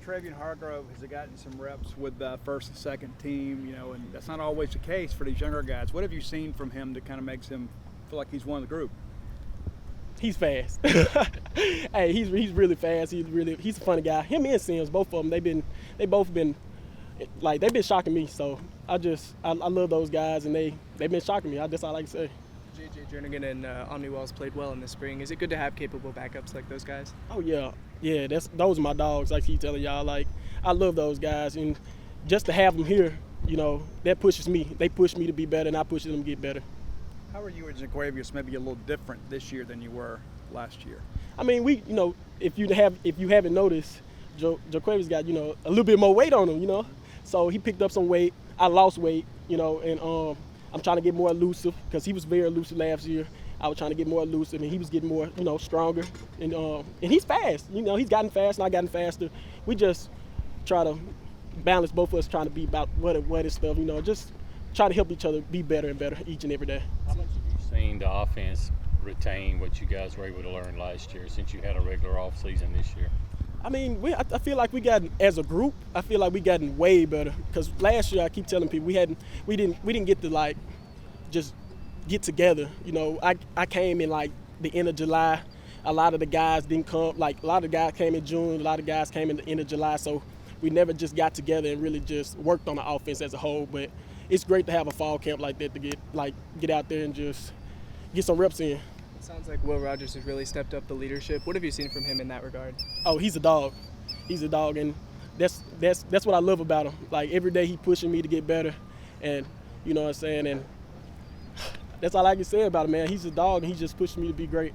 Travian Hargrove has gotten some reps with the first and second team, and that's not always the case for these younger guys. What have you seen from him that kind of makes him feel like he's one of the group? He's fast. Hey, he's really fast. He's a funny guy. Him and Sims, both of them, they've been shocking me. So I love those guys, and they've been shocking me. That's all I can say. J.J. Jernigan and Omni Wells played well in the spring. Is it good to have capable backups like those guys? Oh yeah. Those are my dogs. I keep telling y'all, I love those guys, and just to have them here, that pushes me. They push me to be better, and I push them to get better. How are you at Jaquavius maybe a little different this year than you were last year? I mean, if you haven't noticed, Jaquavius got a little bit more weight on him, So he picked up some weight. I lost weight, and I'm trying to get more elusive because he was very elusive last year. I was trying to get more elusive, and he was getting more, stronger. And he's fast. He's gotten fast, and I gotten faster. We just try to balance both of us, trying to be about what is stuff. Just try to help each other be better and better each and every day. How much have you seen the offense retain what you guys were able to learn last year since you had a regular offseason this year? I mean, I feel like we gotten, as a group, I feel like we gotten way better. Because last year, I keep telling people we didn't get to just get together. I came in the end of July. A lot of the guys didn't come. A lot of the guys came in June. A lot of guys came in the end of July. So we never just got together and really just worked on the offense as a whole. But it's great to have a fall camp like that to get out there and just get some reps in. It sounds like Will Rogers has really stepped up the leadership. What have you seen from him in that regard? Oh, he's a dog. He's a dog, and that's what I love about him. Every day he pushing me to get better, and you know what I'm saying. And that's all I can say about him, man. He's a dog, and he's just pushing me to be great.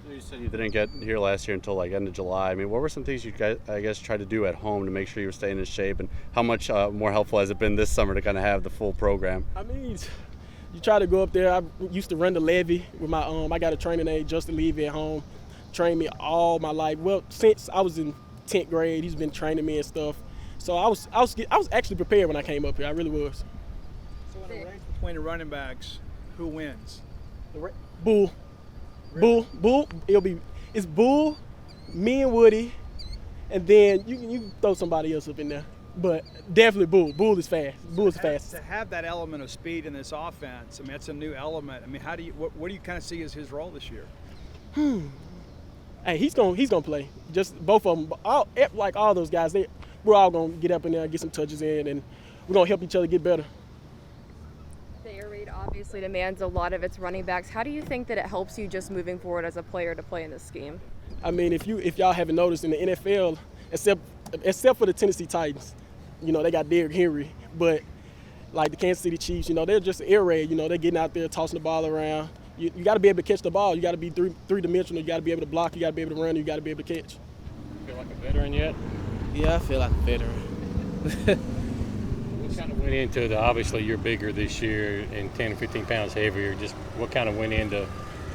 You said you didn't get here last year until end of July. I mean, what were some things you guys, I guess, tried to do at home to make sure you were staying in shape, and how much more helpful has it been this summer to kind of have the full program? I mean, you try to go up there. I used to run the levee with my I got a trainer named Justin Levy at home. Trained me all my life. Well, since I was in 10th grade, he's been training me and stuff. So I was actually prepared when I came up here. I really was. So in a race between the running backs, who wins? Bull. Really? Bull. It's Bull, me and Woody, and then you can throw somebody else up in there. But definitely Bull. Bull is fast. Bull is fast. To have that element of speed in this offense, I mean, that's a new element. I mean, what do you kind of see as his role this year? Hey, he's gonna play. Just both of them. All those guys, we're all gonna get up in there and get some touches in, and we're gonna help each other get better. The air raid obviously demands a lot of its running backs. How do you think that it helps you just moving forward as a player to play in this scheme? I mean, if y'all haven't noticed in the NFL, except for the Tennessee Titans, they got Derrick Henry, but the Kansas City Chiefs, they're just an air raid. They're getting out there tossing the ball around. You got to be able to catch the ball. You got to be three-dimensional. You got to be able to block. You got to be able to run. You got to be able to catch. Feel like a veteran yet? Yeah, I feel like a veteran. What kind of went into the, obviously you're bigger this year and 10 or 15 pounds heavier, just what kind of went into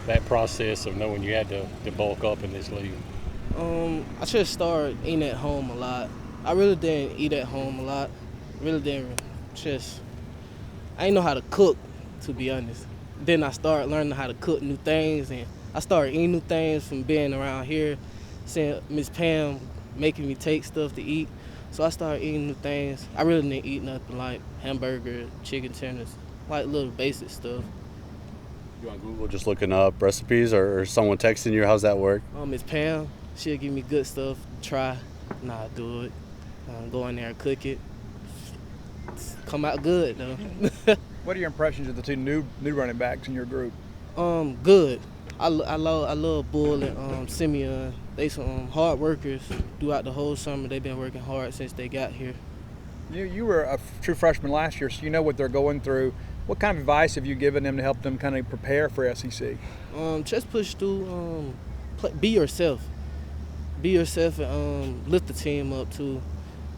that process of knowing you had to bulk up in this league? I should have started eating at home a lot. I really didn't eat at home a lot. Really didn't. I didn't know how to cook, to be honest. Then I started learning how to cook new things, and I started eating new things from being around here, seeing Miss Pam making me take stuff to eat. So I started eating new things. I really didn't eat nothing like hamburger, chicken tenders, little basic stuff. You on Google just looking up recipes or someone texting you? How's that work? Miss Pam, she'll give me good stuff to try, and I'll do it. Go in there and cook it. Come out good, though. What are your impressions of the two new running backs in your group? Good. I love Bull and Simeon. They some hard workers throughout the whole summer. They've been working hard since they got here. You were a true freshman last year, so you know what they're going through. What kind of advice have you given them to help them kind of prepare for SEC? Just push through. Be yourself. Be yourself and lift the team up too.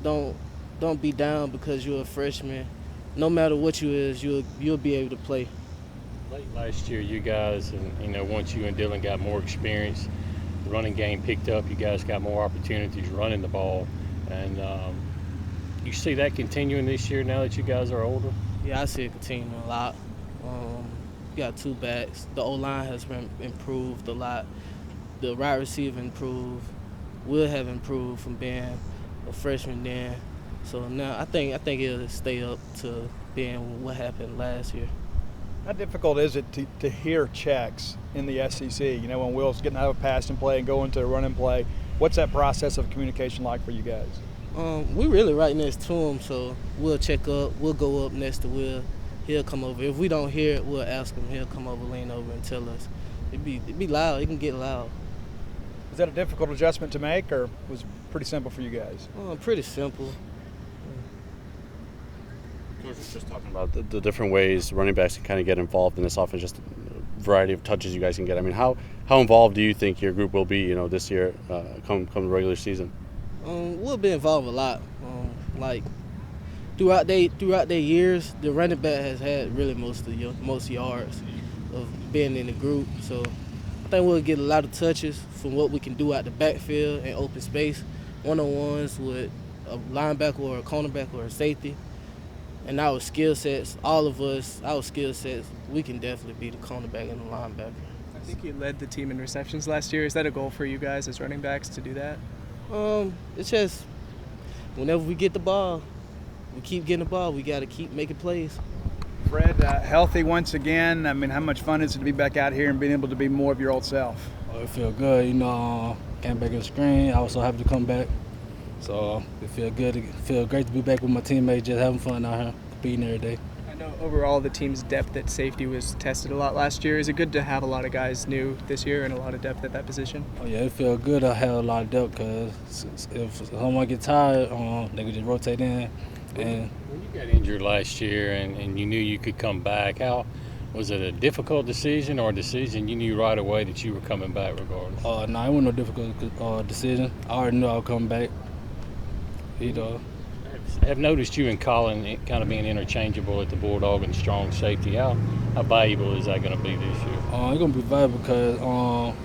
Don't be down because you're a freshman. No matter what you is, you'll be able to play. Late last year, you guys, and once you and Dillon got more experience, the running game picked up. You guys got more opportunities running the ball, and you see that continuing this year now that you guys are older. Yeah, I see it continuing a lot. We got two backs. The O-line has been improved a lot. The wide receiver improved. Will have improved from being a freshman then. So now I think it'll stay up to being what happened last year. How difficult is it to hear checks in the SEC? You know, when Will's getting out of a passing play and going to a running play, what's that process of communication like for you guys? We really right next to him, so we'll check up. We'll go up next to Will. He'll come over. If we don't hear it, we'll ask him. He'll come over, lean over, and tell us. It'd be loud. It can get loud. Was that a difficult adjustment to make, or was it pretty simple for you guys? Pretty simple. Just talking about the different ways running backs can kind of get involved in this offense, just a variety of touches you guys can get. I mean, how involved do you think your group will be, you know, this year, come the regular season? We'll be involved a lot. Like throughout their years, the running back has had really most yards of being in the group. So I think we'll get a lot of touches from what we can do out the backfield and open space, one-on-ones with a linebacker or a cornerback or a safety. And our skill sets, all of us, our skill sets, we can definitely be the cornerback and the linebacker. I think you led the team in receptions last year. Is that a goal for you guys as running backs to do that? It's just whenever we get the ball, we keep getting the ball. We got to keep making plays. Fred, healthy once again. I mean, how much fun is it to be back out here and being able to be more of your old self? Oh, it feel good. You know, came back on the screen. I was so happy to come back. So it feel good. It feel great to be back with my teammates, just having fun out here, competing every day. I know overall the team's depth at safety was tested a lot last year. Is it good to have a lot of guys new this year and a lot of depth at that position? Oh yeah, it feel good to have a lot of depth because if someone get tired, they can just rotate in. And when you got injured last year and you knew you could come back, how was it a difficult decision or a decision you knew right away that you were coming back regardless? No, it wasn't no difficult decision. I already knew I would come back. You know. I've noticed you and Colin kind of being interchangeable at the Bulldog and strong safety. How valuable is that going to be this year? It's going to be valuable because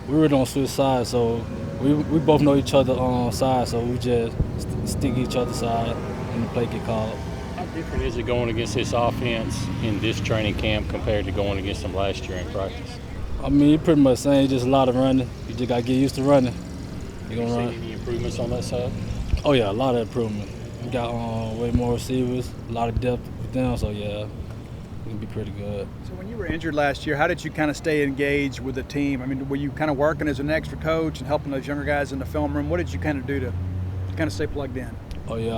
we really don't switch sides, so we both know each other on sides, so we just stick each other's side and the play get called. How different is it going against this offense in this training camp compared to going against them last year in practice? I mean, pretty much the same, just a lot of running. You just got to get used to running. Have you seen any improvements on that side? Oh, yeah, a lot of improvement. We got way more receivers, a lot of depth with them, so yeah, it'll be pretty good. So when you were injured last year, how did you kind of stay engaged with the team? I mean, were you kind of working as an extra coach and helping those younger guys in the film room? What did you kind of do to kind of stay plugged in? Oh, yeah,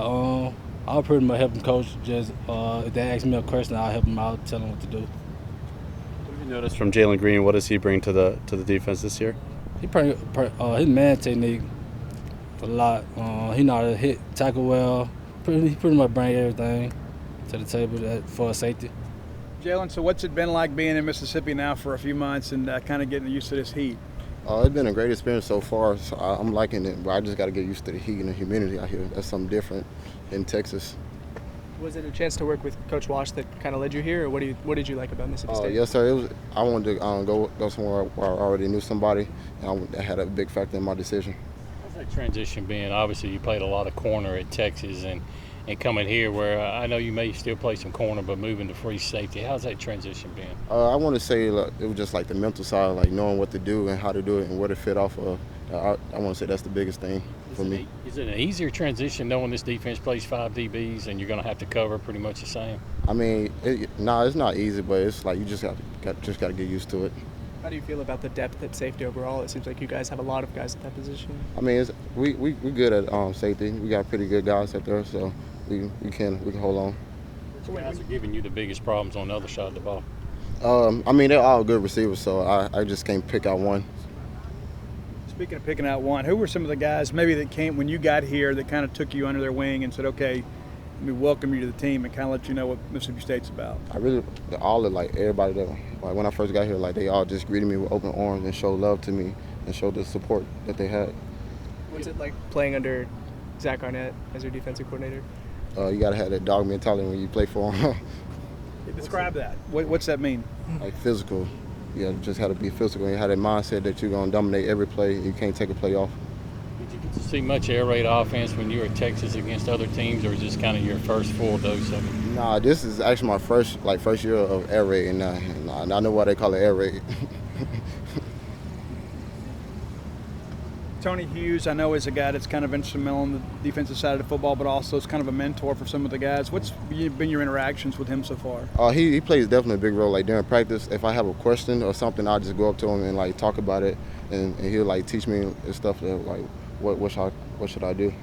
I'll pretty much help them coach. Just if they ask me a question, I'll help them out, tell them what to do. What have you noticed from Jalen Green? What does he bring to the defense this year? His man technique a lot. He know how to hit, tackle well. He pretty much bring everything to the table for a safety. Jalen, so what's it been like being in Mississippi now for a few months and kind of getting used to this heat? It's been a great experience so far. So I'm liking it, but I just got to get used to the heat and the humidity out here. That's something different in Texas. Was it a chance to work with Coach Wash that kind of led you here, or what did you like about Mississippi State? Yes, sir. I wanted to go somewhere where I already knew somebody, and that had a big factor in my decision. How's that transition been? Obviously, you played a lot of corner at Texas, and coming here where I know you may still play some corner, but moving to free safety. How's that transition been? I want to say it was just like the mental side, like knowing what to do and how to do it and where to fit off of. I want to say that's the biggest thing for me. Is it an easier transition knowing this defense plays 5 DBs and you're going to have to cover pretty much the same? I mean, it's not easy, but it's like you just got to get used to it. How do you feel about the depth at safety overall? It seems like you guys have a lot of guys at that position. I mean, we good at safety. We got pretty good guys up there, so we can hold on. Which guys are giving you the biggest problems on the other side of the ball? I mean, they're all good receivers, so I just can't pick out one. Speaking of picking out one, who were some of the guys maybe that came when you got here that kind of took you under their wing and said, okay, let me welcome you to the team and kind of let you know what Mississippi State's about? All of like everybody that like when I first got here, like they all just greeted me with open arms and showed love to me and showed the support that they had. What's it like playing under Zach Arnett as your defensive coordinator? You gotta have that dog mentality when you play for him. Describe that. What's that mean? Like physical. You just have to be physical. You have that mindset that you're gonna dominate every play. You can't take a play off. Did you get to see much air raid offense when you were at Texas against other teams, or was this kind of your first full dose of it? Nah, this is actually my first year of air raid, and I know why they call it air raid. Tony Hughes, I know, is a guy that's kind of instrumental on the defensive side of the football, but also is kind of a mentor for some of the guys. What's been your interactions with him so far? He plays definitely a big role. Like during practice, if I have a question or something, I'll just go up to him and like talk about it, and he'll like teach me and stuff. That, like what should I do?